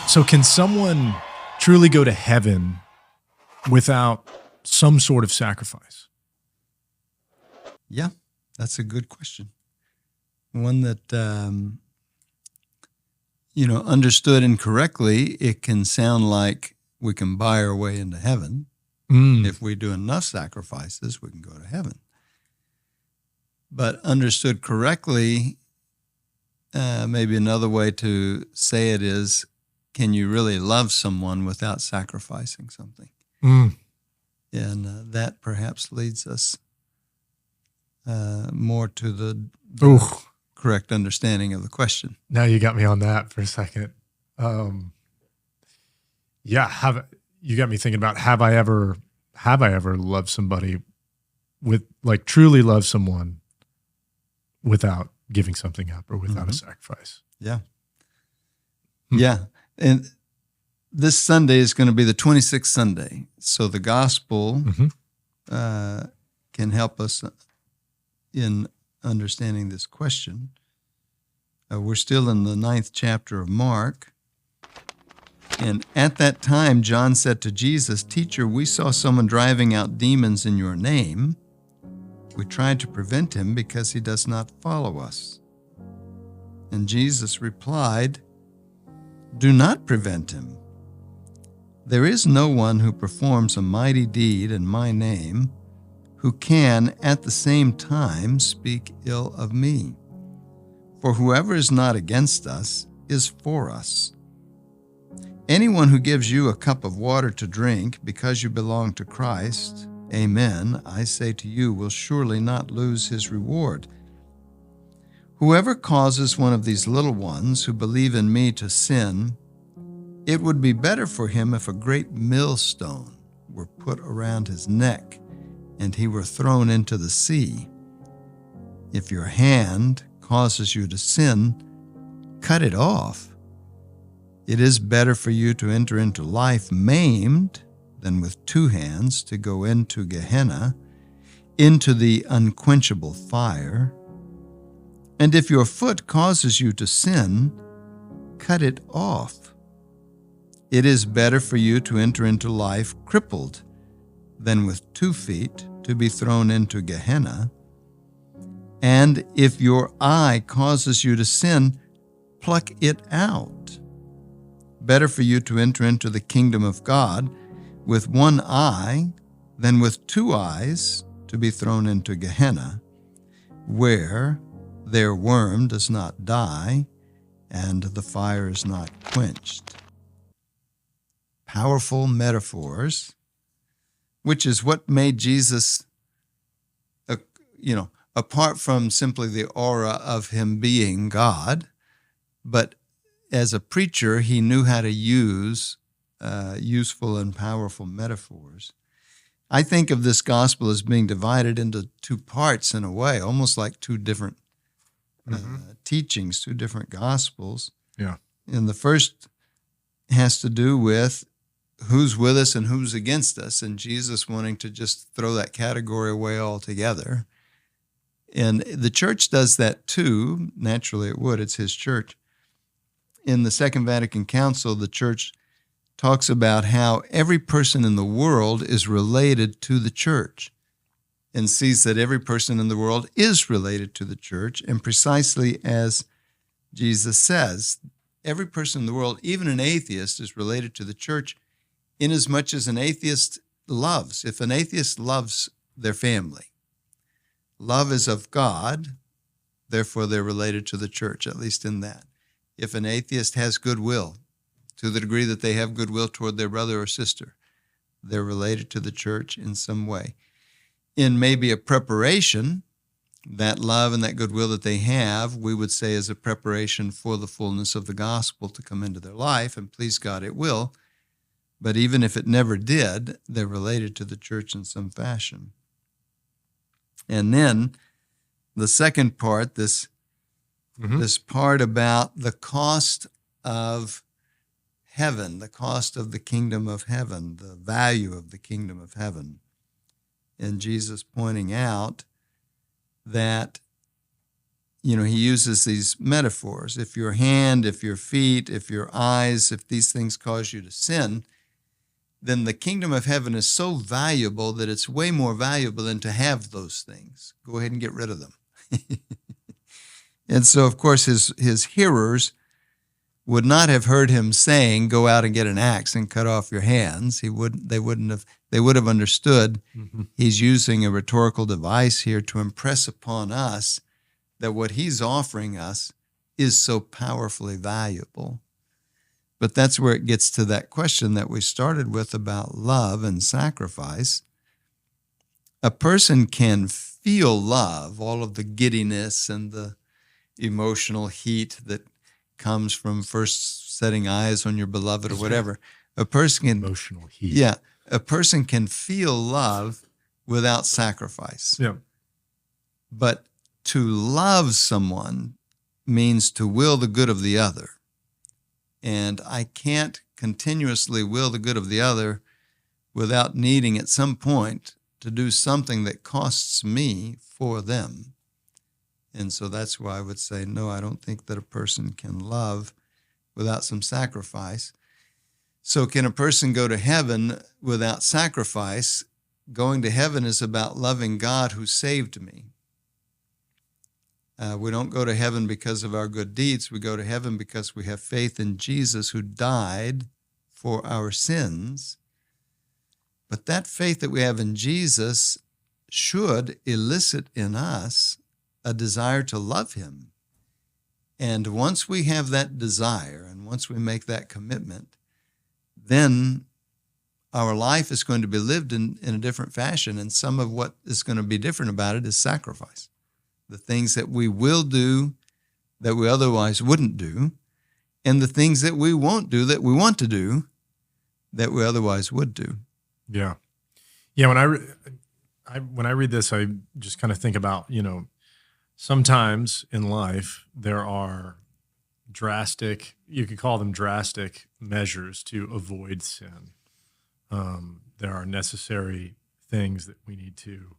So can someone truly go to heaven without some sort of sacrifice? Yeah, that's a good question. One that, understood incorrectly, it can sound like we can buy our way into heaven. If we do enough sacrifices, we can go to heaven. But understood correctly, maybe another way to say it is, can you really love someone without sacrificing something? And that perhaps leads us more to the correct understanding of the question. Now you got me on that for a second. You got me thinking about have I ever loved somebody truly loved someone without giving something up or without a sacrifice? Yeah. Yeah. And this Sunday is going to be the 26th Sunday. So the gospel can help us in understanding this question. We're still in the 9th chapter of Mark. And at that time, John said to Jesus, "Teacher, we saw someone driving out demons in your name. We tried to prevent him because he does not follow us." And Jesus replied, "Do not prevent him. There is no one who performs a mighty deed in my name who can at the same time speak ill of me. For whoever is not against us is for us. Anyone who gives you a cup of water to drink because you belong to Christ, amen, I say to you, will surely not lose his reward. Whoever causes one of these little ones who believe in me to sin, it would be better for him if a great millstone were put around his neck and he were thrown into the sea. If your hand causes you to sin, cut it off. It is better for you to enter into life maimed than with two hands to go into Gehenna, into the unquenchable fire. And if your foot causes you to sin, cut it off. It is better for you to enter into life crippled than with 2 feet to be thrown into Gehenna. And if your eye causes you to sin, pluck it out. Better for you to enter into the kingdom of God with 1 eye than with 2 eyes to be thrown into Gehenna, where their worm does not die and the fire is not quenched." Powerful metaphors, which is what made Jesus, apart from simply the aura of him being God, but as a preacher, he knew how to use useful and powerful metaphors. I think of this gospel as being divided into 2 parts in a way, almost like 2 different teachings, 2 different gospels. Yeah. And the first has to do with who's with us and who's against us, and Jesus wanting to just throw that category away altogether. And the church does that too. Naturally it would. It's his church. In the Second Vatican Council, the church talks about how every person in the world is related to the church and sees that every person in the world is related to the church. And precisely as Jesus says, every person in the world, even an atheist, is related to the church inasmuch as an atheist loves. If an atheist loves their family, love is of God, therefore they're related to the church, at least in that. If an atheist has goodwill, to the degree that they have goodwill toward their brother or sister, they're related to the church in some way. In maybe a preparation, that love and that goodwill that they have, we would say is a preparation for the fullness of the gospel to come into their life, and please God, it will. But even if it never did, they're related to the church in some fashion. And then the second part, this part about the cost of heaven, the cost of the kingdom of heaven, the value of the kingdom of heaven. And Jesus pointing out that, he uses these metaphors. If your hand, if your feet, if your eyes, if these things cause you to sin, then the kingdom of heaven is so valuable that it's way more valuable than to have those things. Go ahead and get rid of them. And so, of course, his hearers would not have heard him saying, go out and get an axe and cut off your hands. They would have understood he's using a rhetorical device here to impress upon us that what he's offering us is so powerfully valuable. But that's where it gets to that question that we started with about love and sacrifice. A person can feel love, all of the giddiness and the emotional heat that comes from first setting eyes on your beloved or whatever. A person can emotional heat. Yeah, a person can feel love without sacrifice. Yeah. But to love someone means to will the good of the other. And I can't continuously will the good of the other without needing at some point to do something that costs me for them. And so that's why I would say, no, I don't think that a person can love without some sacrifice. So can a person go to heaven without sacrifice? Going to heaven is about loving God who saved me. We don't go to heaven because of our good deeds. We go to heaven because we have faith in Jesus who died for our sins. But that faith that we have in Jesus should elicit in us a desire to love him. And once we have that desire and once we make that commitment, then our life is going to be lived in a different fashion. And some of what is going to be different about it is sacrifice. The things that we will do that we otherwise wouldn't do, and the things that we won't do that we want to do that we otherwise would do. Yeah. Yeah, when I read this, I just kind of think about, sometimes in life there are you could call them drastic measures to avoid sin. There are necessary things that we need to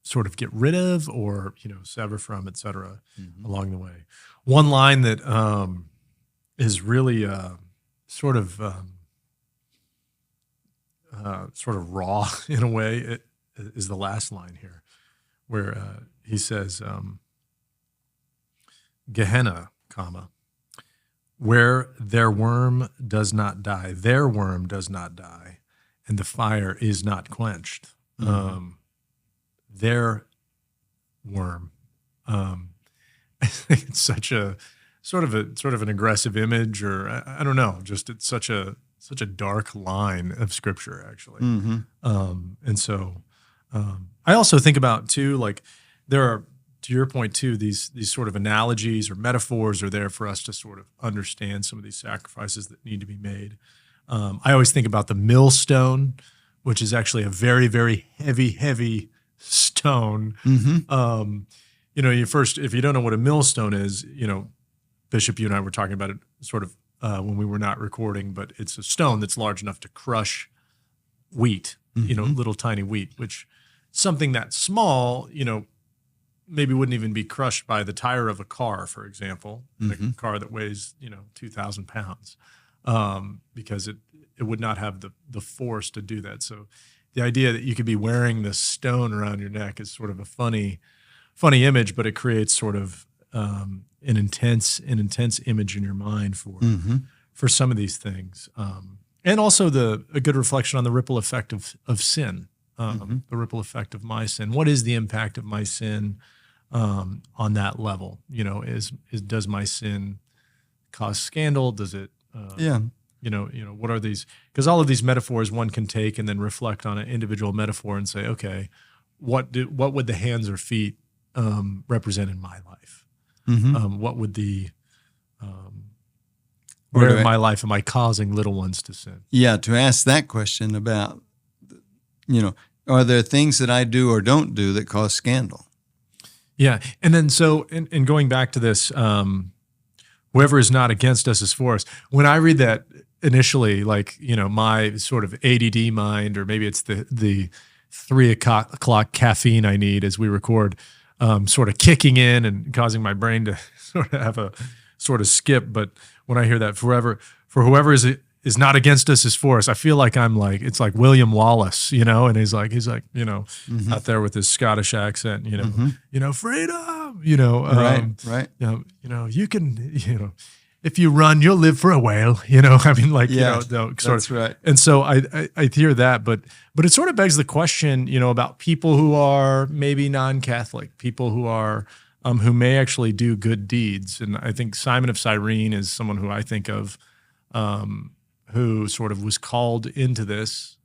sort of get rid of or, sever from, et cetera, along the way. One line that is really sort of raw in a way is the last line here, where he says, Gehenna, where their worm does not die, and the fire is not quenched. Their worm. I think it's such a sort of an aggressive image, or I don't know, just it's such a dark line of scripture, actually. And so I also think about too, like there are, to your point too, these sort of analogies or metaphors are there for us to sort of understand some of these sacrifices that need to be made. I always think about the millstone, which is actually a very, very heavy stone. If you don't know what a millstone is, Bishop, you and I were talking about it sort of when we were not recording, but it's a stone that's large enough to crush wheat, little tiny wheat, which something that small, maybe wouldn't even be crushed by the tire of a car, for example, a car that weighs, 2,000 pounds, because it would not have the force to do that. So the idea that you could be wearing this stone around your neck is sort of a funny image, but it creates sort of an intense image in your mind for some of these things, and also a good reflection on the ripple effect of sin, the ripple effect of my sin. What is the impact of my sin on that level? Does my sin cause scandal? Does it? What are these? Because all of these metaphors one can take and then reflect on an individual metaphor and say, okay, what would the hands or feet represent in my life? What would the where in my life am I causing little ones to sin? Yeah, to ask that question about, are there things that I do or don't do that cause scandal? Yeah, and then so in going back to this, whoever is not against us is for us. When I read that initially, like, my sort of ADD mind, or maybe it's the 3 o'clock caffeine I need as we record, sort of kicking in and causing my brain to sort of have a sort of skip. But when I hear that for whoever is not against us is for us, I feel like it's like William Wallace, and he's like, out there with his Scottish accent, freedom, Right. You can, if you run, you'll live for a while, I mean, like, that's right. And so I hear that, but it sort of begs the question, about people who are maybe non-Catholic, people who are, who may actually do good deeds. And I think Simon of Cyrene is someone who I think of, who sort of was called into this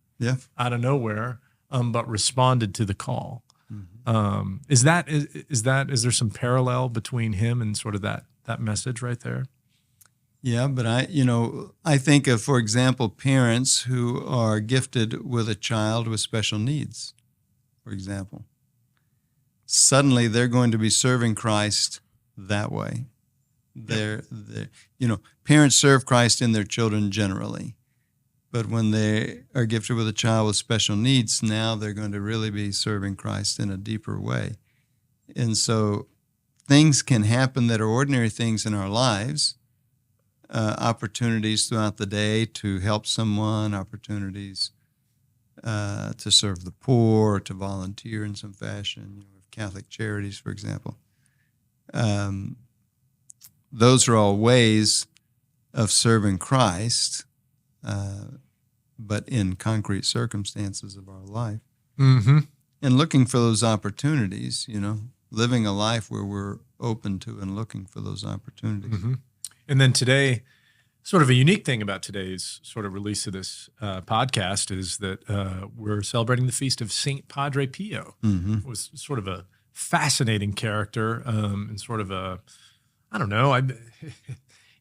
out of nowhere, but responded to the call. Mm-hmm. Is there some parallel between him and sort of that message right there? Yeah, but I think of, for example, parents who are gifted with a child with special needs, for example. Suddenly they're going to be serving Christ that way. Parents serve Christ in their children generally, but when they are gifted with a child with special needs, now they're going to really be serving Christ in a deeper way. And so things can happen that are ordinary things in our lives, opportunities throughout the day to help someone, opportunities to serve the poor, or to volunteer in some fashion, Catholic charities, for example. Those are all ways of serving Christ, but in concrete circumstances of our life. Mm-hmm. And looking for those opportunities, living a life where we're open to and looking for those opportunities. Mm-hmm. And then today, sort of a unique thing about today's sort of release of this podcast is that we're celebrating the feast of Saint Padre Pio. Mm-hmm. It was sort of a fascinating character and sort of a, I don't know,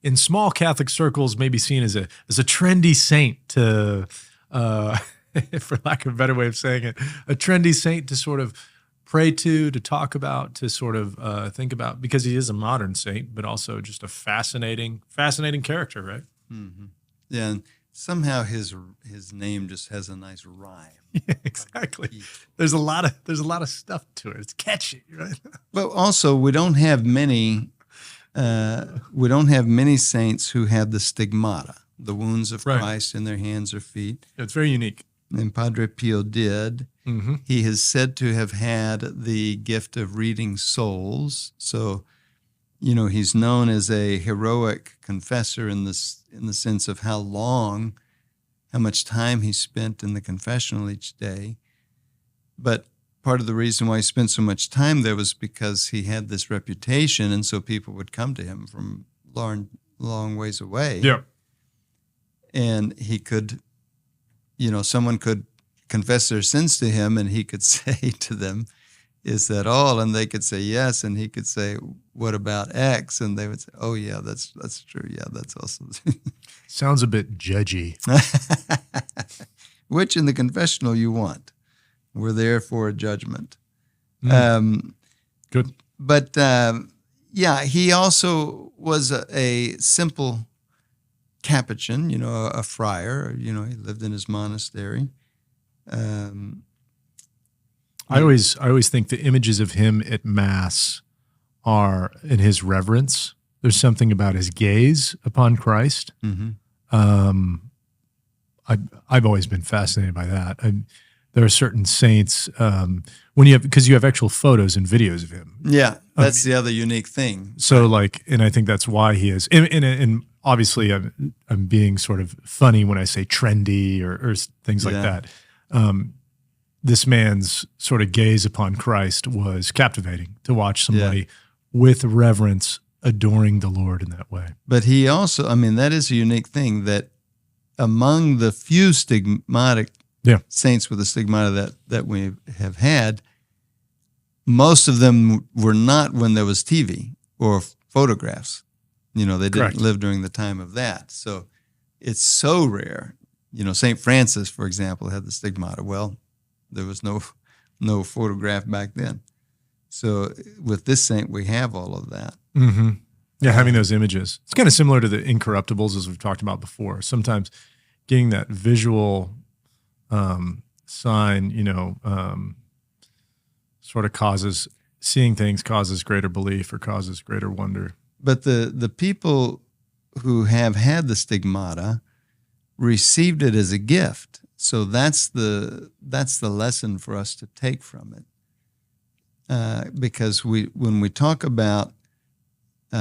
in small Catholic circles, maybe seen as a trendy saint to, for lack of a better way of saying it, a trendy saint to sort of pray to talk about, to sort of think about, because he is a modern saint, but also just a fascinating character, right? Mm-hmm. Yeah, and somehow his name just has a nice rhyme. Yeah, exactly. There's a lot of stuff to it. It's catchy, right? But also, we don't have many saints who have the stigmata, the wounds of Christ in their hands or feet. Yeah, it's very unique. And Padre Pio did. Mm-hmm. He is said to have had the gift of reading souls. So, he's known as a heroic confessor in the sense of how much time he spent in the confessional each day. But part of the reason why he spent so much time there was because he had this reputation, and so people would come to him from long ways away. Yeah. And he could, someone could confess their sins to him, and he could say to them, "Is that all?" And they could say yes, and he could say, "What about X?" And they would say, "Oh yeah, that's true. Yeah, that's also." Sounds a bit judgy. Which in the confessional you want. We're there for a judgment. Good. But he also was a simple Capuchin, a friar. He lived in his monastery. I always think the images of him at Mass are in his reverence. There's something about his gaze upon Christ. Mm-hmm. I've always been fascinated by that. There are certain saints because you have actual photos and videos of him. Yeah, that's the other unique thing. So and I think that's why he is. And obviously, I'm being sort of funny when I say trendy or things like that. This man's sort of gaze upon Christ was captivating to watch somebody with reverence adoring the Lord in that way. But he also, that is a unique thing, that among the few stigmatic saints with the stigmata that we have had, most of them were not when there was TV or photographs. They didn't live during the time of that. So it's so rare. St. Francis, for example, had the stigmata. Well, there was no photograph back then. So with this saint, we have all of that. Mm-hmm. Yeah, having those images. It's kind of similar to the incorruptibles, as we've talked about before. Sometimes getting that visual sign, sort of causes seeing things causes greater belief or causes greater wonder. But the people who have had the stigmata received it as a gift. So that's the lesson for us to take from it. Because when we talk about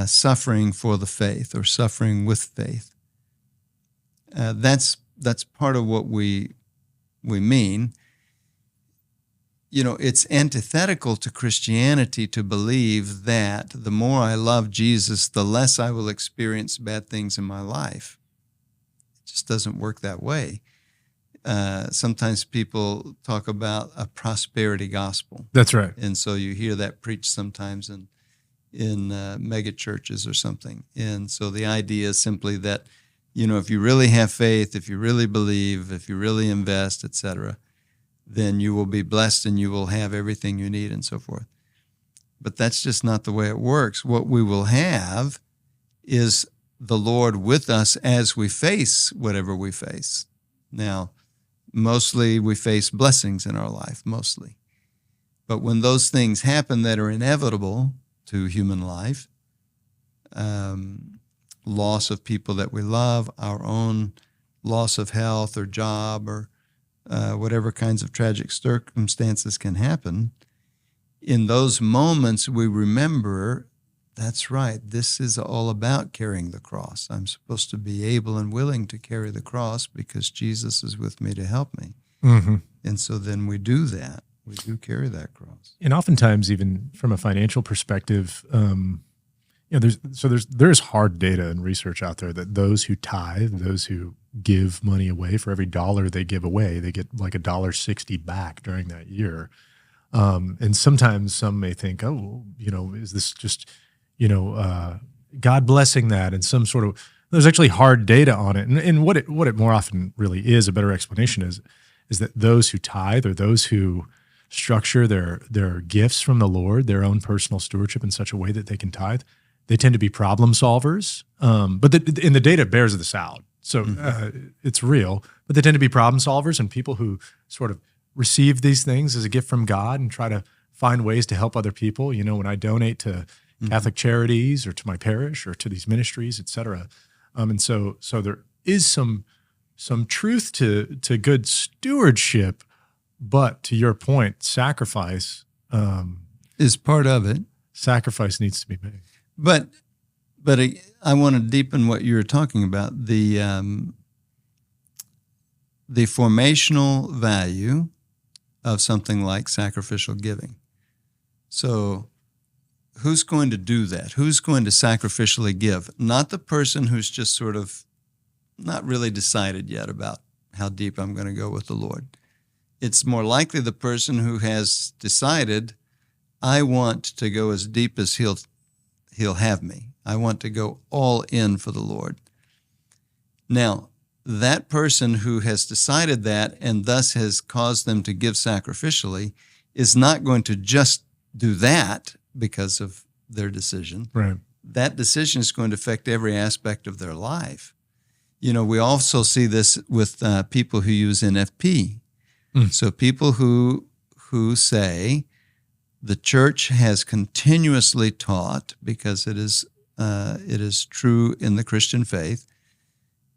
suffering for the faith or suffering with faith, that's part of what we mean. You know, it's antithetical to Christianity to believe that the more I love Jesus, the less I will experience bad things in my life. It just doesn't work that way. Sometimes people talk about a prosperity gospel. That's right. And so you hear that preached sometimes in mega churches or something. And so the idea is simply that, you know, if you really have faith, if you really believe, if you really invest, etc., then you will be blessed and you will have everything you need and so forth. But that's just not the way it works. What we will have is the Lord with us as we face whatever we face. Now, mostly we face blessings in our life, mostly. But when those things happen that are inevitable to human life, loss of people that we love, our own loss of health or job or whatever kinds of tragic circumstances can happen, in those moments we remember, that's right, this is all about carrying the cross. I'm supposed to be able and willing to carry the cross because Jesus is with me to help me. Mm-hmm. And so then we do that. We do carry that cross. And oftentimes, even from a financial perspective, you know, there's hard data and research out there that those who tithe, those who give money away, for every dollar they give away, they get like $1.60 back during that year. And sometimes some may think, oh, you know, is this just, you know, God blessing that, and some sort of, there's actually hard data on it. And what it more often really is, a better explanation is that those who tithe, or those who structure their gifts from the Lord, their own personal stewardship in such a way that they can tithe, they tend to be problem solvers. But the data bears this out. So it's real, but they tend to be problem solvers, and people who sort of receive these things as a gift from God and try to find ways to help other people. You know, when I donate to Catholic charities or to my parish or to these ministries, et cetera. And so there is some truth to good stewardship, but to your point, sacrifice is part of it. Sacrifice needs to be made. But I want to deepen what you were talking about, the formational value of something like sacrificial giving. So who's going to do that? Who's going to sacrificially give? Not the person who's just sort of not really decided yet about how deep I'm going to go with the Lord. It's more likely the person who has decided, I want to go as deep as He'll have me. I want to go all in for the Lord. Now, that person who has decided that and thus has caused them to give sacrificially is not going to just do that because of their decision. Right. That decision is going to affect every aspect of their life. You know, we also see this with people who use NFP. So people who say the church has continuously taught, because it is true in the Christian faith,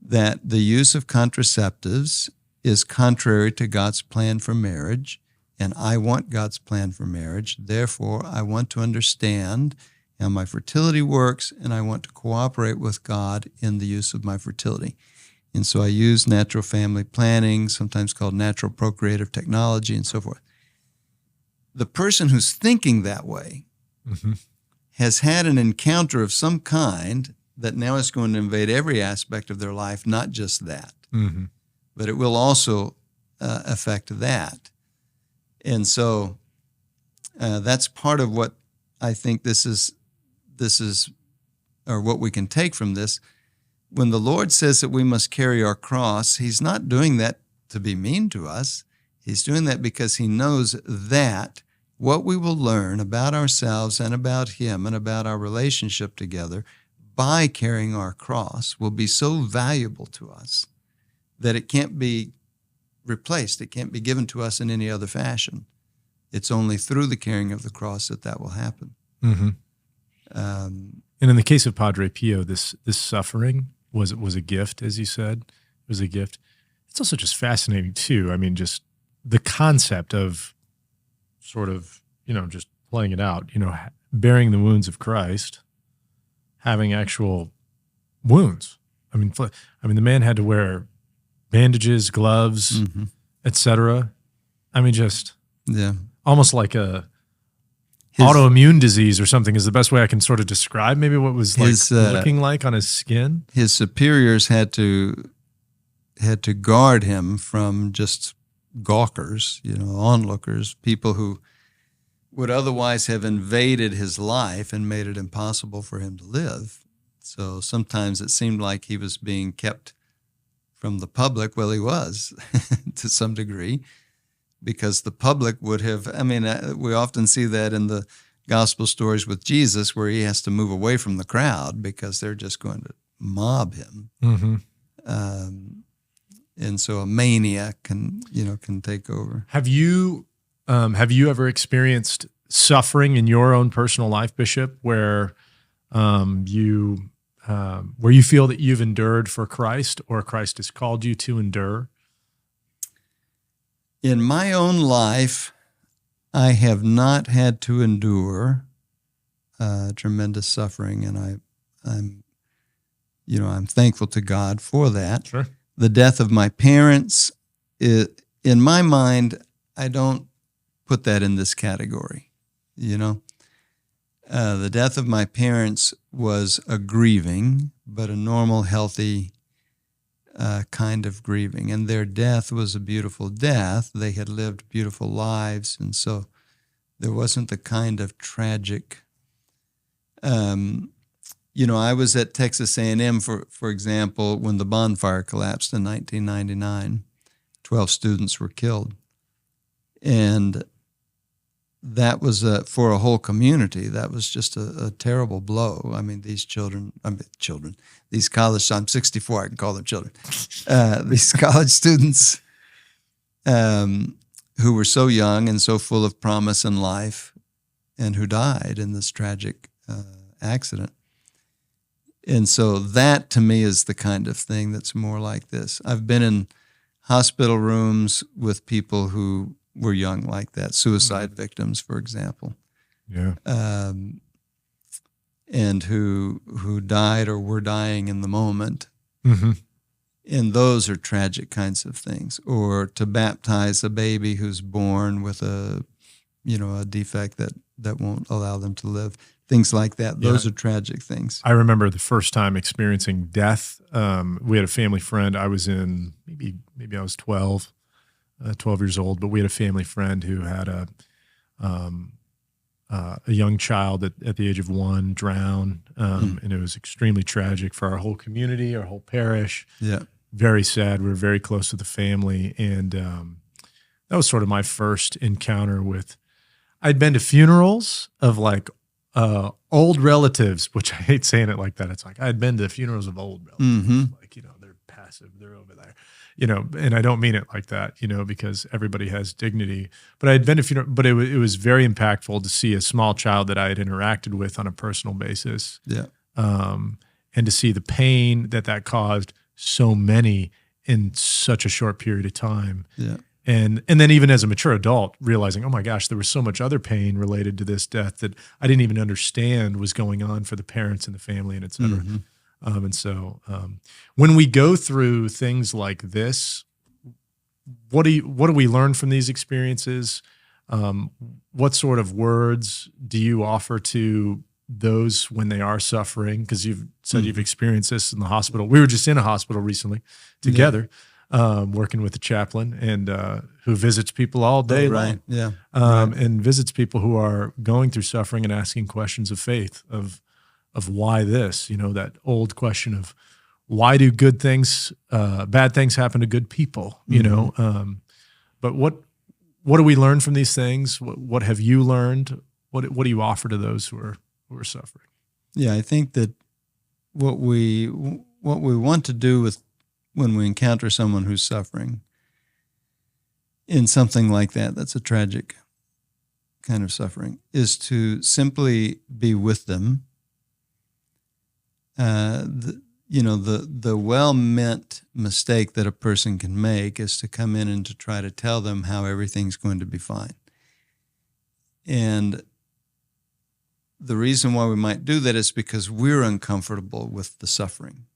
that the use of contraceptives is contrary to God's plan for marriage, and I want God's plan for marriage. Therefore, I want to understand how my fertility works, and I want to cooperate with God in the use of my fertility. And so I use natural family planning, sometimes called natural procreative technology, and so forth. The person who's thinking that way has had an encounter of some kind that now is going to invade every aspect of their life, not just that. But it will also affect that. And so that's part of what I think this is, or what we can take from this. When the Lord says that we must carry our cross, He's not doing that to be mean to us. He's doing that because He knows that what we will learn about ourselves and about Him and about our relationship together by carrying our cross will be so valuable to us that it can't be replaced. It can't be given to us in any other fashion. It's only through the carrying of the cross that will happen. Mm-hmm. Um, And in the case of Padre Pio, this suffering was a gift, as you said. It was a gift. It's also just fascinating too. I mean, just the concept of sort of, just playing it out, bearing the wounds of Christ, having actual wounds. I mean, the man had to wear bandages, gloves, mm-hmm. etc. I mean, just almost like a autoimmune disease or something is the best way I can sort of describe maybe what was looking like on his skin. His superiors had to guard him from just gawkers, onlookers, people who would otherwise have invaded his life and made it impossible for him to live. So sometimes it seemed like he was being kept from the public. Well, he was to some degree, because the public would have, we often see that in the gospel stories with Jesus, where he has to move away from the crowd because they're just going to mob him. Mm-hmm. And so a mania can take over. Have you ever experienced suffering in your own personal life, Bishop, where you feel that you've endured for Christ, or Christ has called you to endure? In my own life, I have not had to endure tremendous suffering, and I'm thankful to God for that. Sure. The death of my parents, in my mind, I don't put that in this category. The death of my parents was a grieving, but a normal, healthy kind of grieving. And their death was a beautiful death. They had lived beautiful lives, and so there wasn't the kind of tragic. I was at Texas A&M, for example, when the bonfire collapsed in 1999. 12 students were killed. And that was for a whole community. That was just a terrible blow. I mean, these college, I'm 64, I can call them children. These college students who were so young and so full of promise and life, and who died in this tragic accident. And so that, to me, is the kind of thing that's more like this. I've been in hospital rooms with people who were young like that, suicide victims, for example. Yeah. And who died or were dying in the moment. Mm-hmm. And those are tragic kinds of things. Or to baptize a baby who's born with a defect that won't allow them to live. Things like that. Those are tragic things. I remember the first time experiencing death. We had a family friend. I was in, maybe I was 12 years old, but we had a family friend who had a young child at the age of 1 drown. And it was extremely tragic for our whole community, our whole parish. Yeah. Very sad. We were very close to the family. And that was sort of my first encounter with, I'd been to funerals of old relatives, which I hate saying it like that. It's like I'd been to funerals of old relatives. Mm-hmm. They're passive, they're over there, and I don't mean it like that, because everybody has dignity. But I'd been to funeral, but it was very impactful to see a small child that I had interacted with on a personal basis. Yeah. And to see the pain that caused so many in such a short period of time. Yeah. And then even as a mature adult, realizing, oh my gosh, there was so much other pain related to this death that I didn't even understand was going on for the parents and the family, and et cetera. Mm-hmm. And so when we go through things like this, what do we learn from these experiences? What sort of words do you offer to those when they are suffering? Because you've said you've experienced this in the hospital. We were just in a hospital recently together. Yeah. Working with a chaplain and who visits people all day long. Yeah. And visits people who are going through suffering and asking questions of faith, of why this, that old question of why do bad things happen to good people, but what do we learn from these things? What have you learned? What do you offer to those who are suffering? Yeah, I think that what we want to do when we encounter someone who's suffering in something like that, that's a tragic kind of suffering is to simply be with them. The well-meant mistake that a person can make is to come in and to try to tell them how everything's going to be fine. And the reason why we might do that is because we're uncomfortable with the suffering.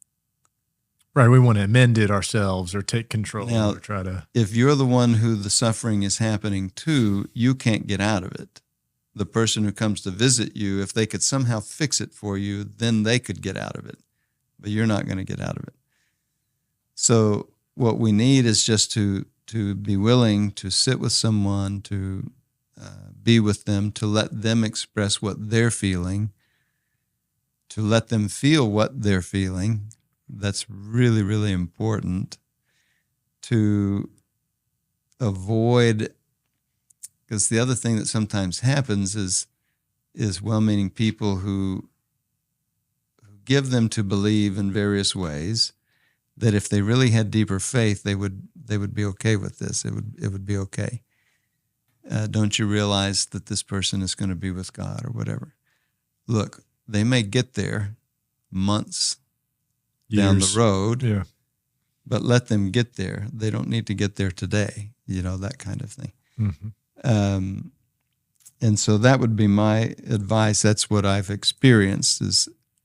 Right, we want to amend it ourselves or take control Now, or try to... If you're the one who the suffering is happening to, you can't get out of it. The person who comes to visit you, if they could somehow fix it for you, then they could get out of it. But you're not going to get out of it. So what we need is just to be willing to sit with someone, to be with them, to let them express what they're feeling, to let them feel what they're feeling. That's really, really important to avoid, because the other thing that sometimes happens is well-meaning people who give them to believe in various ways that if they really had deeper faith, they would be okay with this. It would be okay. Don't you realize that this person is going to be with God or whatever? Look, they may get there months down the road, yeah, but let them get there. They don't need to get there today, that kind of thing. Mm-hmm. And so that would be my advice. That's what I've experienced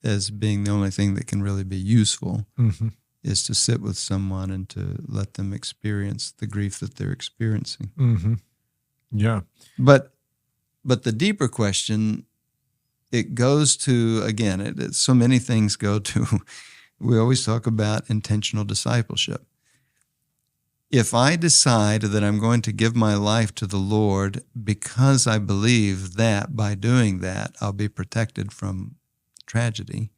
as being the only thing that can really be useful, mm-hmm. is to sit with someone and to let them experience the grief that they're experiencing. Mm-hmm. Yeah. But the deeper question, it goes to, again, so many things go to, we always talk about intentional discipleship. If I decide that I'm going to give my life to the Lord because I believe that by doing that I'll be protected from tragedy,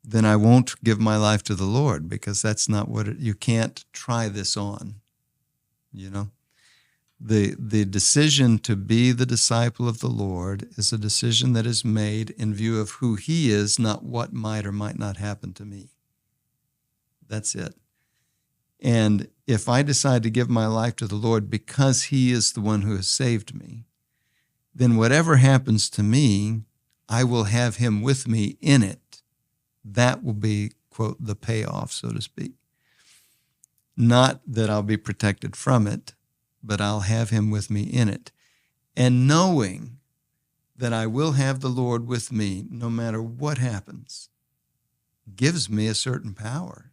then I won't give my life to the Lord, because that's not you can't try this on, The decision to be the disciple of the Lord is a decision that is made in view of who He is, not what might or might not happen to me. That's it. And if I decide to give my life to the Lord because He is the one who has saved me, then whatever happens to me, I will have Him with me in it. That will be, quote, the payoff, so to speak. Not that I'll be protected from it, but I'll have Him with me in it. And knowing that I will have the Lord with me no matter what happens gives me a certain power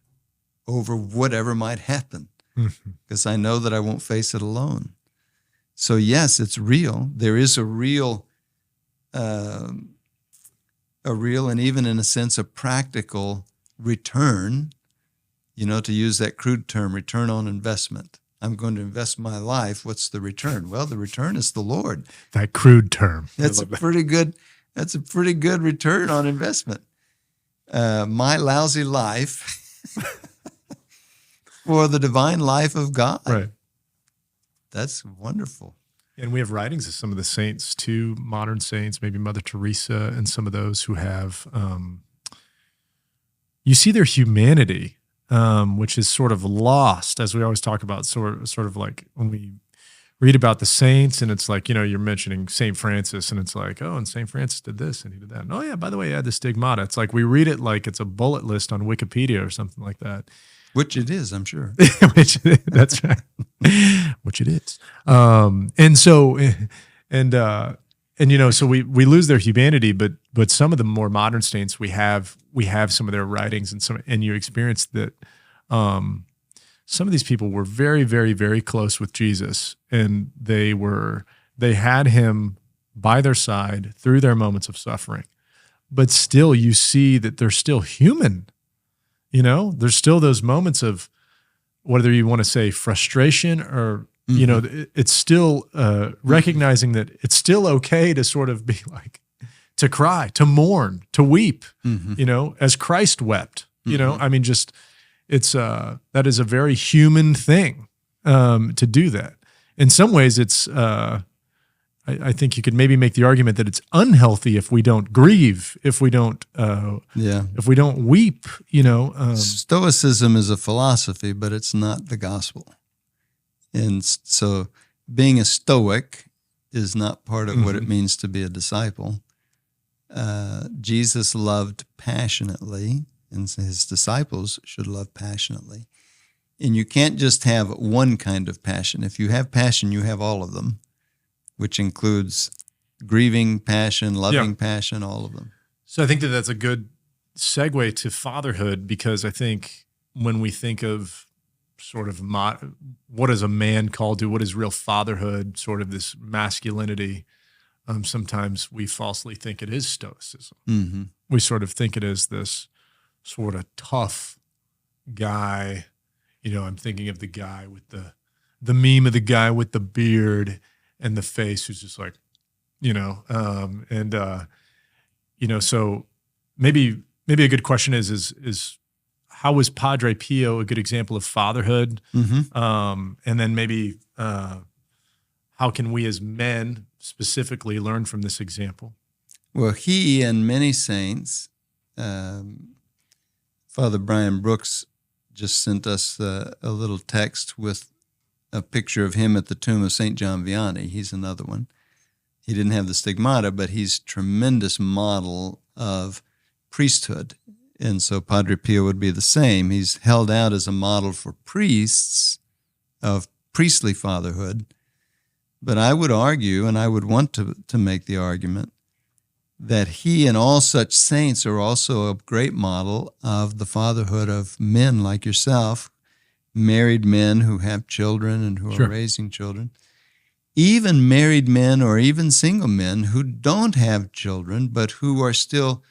over whatever might happen, because I know that I won't face it alone. So yes, it's real. There is a real and even in a sense a practical return, to use that crude term, return on investment. I'm going to invest my life. What's the return? Well, the return is the Lord. That crude term. That's a pretty good return on investment. My lousy life for the divine life of God. Right. That's wonderful. And we have writings of some of the saints too, modern saints, maybe Mother Teresa, and some of those who have, you see their humanity, which is sort of lost, as we always talk about, sort of like when we read about the saints, and it's like, you're mentioning St. Francis, and it's like, oh, and St. Francis did this, and he did that. And, oh, yeah, by the way, he had the stigmata. It's like we read it like it's a bullet list on Wikipedia or something like that. Which it is, I'm sure. That's right. Which it is. And so we lose their humanity, but some of the more modern saints, we have some of their writings, and you experience that some of these people were very, very, very close with Jesus, and they had Him by their side through their moments of suffering. But still, you see that they're still human. There's still those moments of, whether you want to say frustration or, it's still recognizing that it's still okay to sort of be like, to cry, to mourn, to weep, as Christ wept, I mean, just, that is a very human thing to do that. In some ways, it's, I think you could maybe make the argument that it's unhealthy if we don't grieve, if we don't weep, Stoicism is a philosophy, but it's not the gospel. And so being a Stoic is not part of what it means to be a disciple. Jesus loved passionately, and his disciples should love passionately. And you can't just have one kind of passion. If you have passion, you have all of them, which includes grieving passion, loving passion, all of them. So I think that that's a good segue to fatherhood, because I think when we think of sort of what is a man called to, what is real fatherhood, sort of this masculinity, sometimes we falsely think it is stoicism. Mm-hmm. We sort of think it is this sort of tough guy. You know, I'm thinking of the guy with the meme of the guy with the beard and the face who's just like, you know, so maybe a good question is how was Padre Pio a good example of fatherhood? Mm-hmm. And then maybe how can we as men specifically learn from this example? Well, he and many saints, Father Brian Brooks just sent us a little text with a picture of him at the tomb of St. John Vianney. He's another one. He didn't have the stigmata, but he's a tremendous model of priesthood. And so Padre Pio would be the same. He's held out as a model for priests of priestly fatherhood. But I would argue, and I would want to make the argument, that he and all such saints are also a great model of the fatherhood of men like yourself, married men who have children and who are raising children. Even married men or even single men who don't have children, but who are still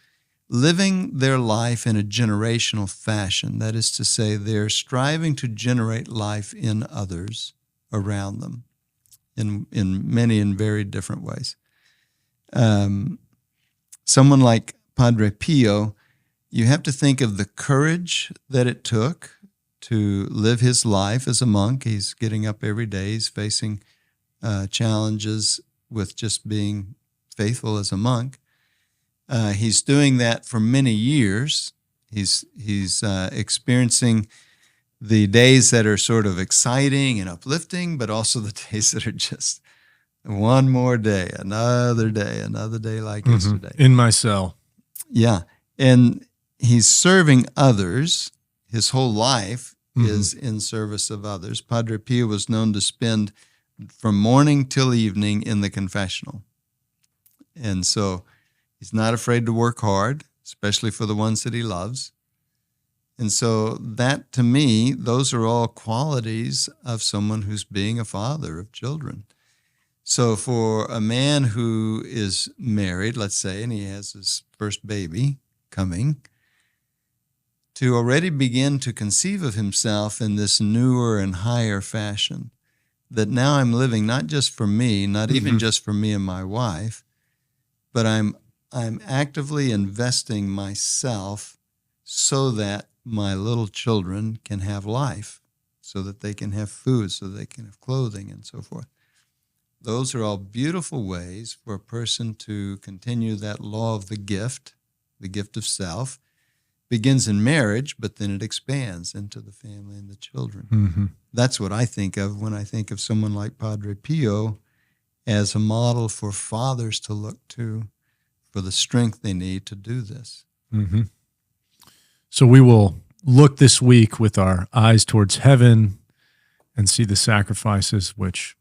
living their life in a generational fashion. That is to say, they're striving to generate life in others around them in many and very different ways. Someone like Padre Pio, you have to think of the courage that it took to live his life as a monk. He's getting up every day. He's facing challenges with just being faithful as a monk. He's doing that for many years. He's experiencing the days that are sort of exciting and uplifting, but also the days that are just one more day, another day like yesterday. In my cell. Yeah. And he's serving others. His whole life is in service of others. Padre Pio was known to spend from morning till evening in the confessional. And so he's not afraid to work hard, especially for the ones that he loves. And so that, to me, those are all qualities of someone who's being a father of children. So for a man who is married, let's say, and he has his first baby coming, to already begin to conceive of himself in this newer and higher fashion, that now I'm living not just for me, not even just for me and my wife, but I'm actively investing myself so that my little children can have life, so that they can have food, so they can have clothing, and so forth. Those are all beautiful ways for a person to continue that law of the gift of self. Begins in marriage, but then it expands into the family and the children. That's what I think of when I think of someone like Padre Pio as a model for fathers to look to for the strength they need to do this. So we will look this week with our eyes towards heaven and see the sacrifices which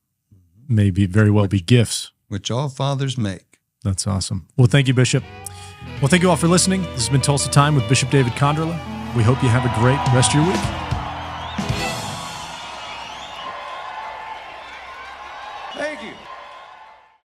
may be very well be gifts. Which all fathers make. That's awesome. Well, thank you, Bishop. Well, thank you all for listening. This has been Tulsa Time with Bishop David Konderla. We hope you have a great rest of your week.